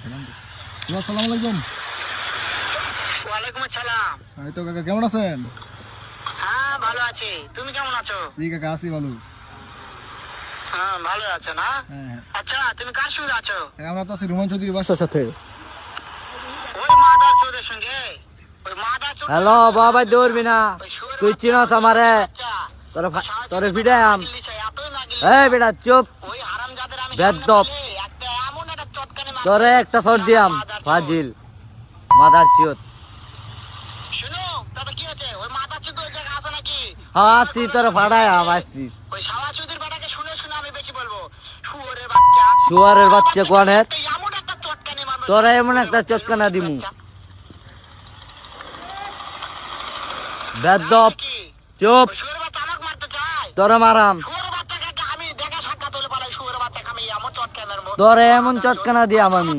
আসসালামু আলাইকুম। ওয়ালাইকুম আসসালাম। এই তো কাকা কেমন আছেন? হ্যাঁ ভালো আছি, তুমি কেমন আছো? জি কাকা আছি ভালো। হ্যাঁ ভালো আছো না? হ্যাঁ আচ্ছা তুমি কার সঙ্গে আছো? আমরা তো আছি রুমান চৌধুরীর বাসার সাথে। ওই মাদার চোরের সঙ্গে? ওই মাদার চোর হ্যালো বাবা দৌড়বি না, তুই চিনস আমারে, তোরে ভিড়াম। এই বেটা চুপ, ওই হারামজাদের আমি বেদ্দপ, একটা এমন একটা চটকানি মারবো। তোরে একটা শট দিয়াম ফাজিল মাদার চিয়ত। শুনো তবে কি হচ্ছে, ওই মাদার চোর ওই জায়গা আছে নাকি? আসি তোরে ফাড়ায়াম আসি। ওই শালা চৌধুরীর বেটাকে শুনে শুনে আমি বেশি বলবো। শুয়োরের বাচ্চা, শুয়ারের বাচ্চা কোয়ানের, এমন একটা চটকানি মারবো। তোরে এমন একটা চটকানা দিমু। বেদ্দপ কি? চুপ, ওই শুয়োরের বাচ্চা আমাকে মারতে চায়? তোরে মারাম। শুয়োরের বাচ্চাকে আমি দেখা সাক্ষাৎ হলে পালাই, শুয়োরের বাচ্চাকে আমি এমন চটকানি মারবো। তোরে এমন চটকানা দিয়াম আমি।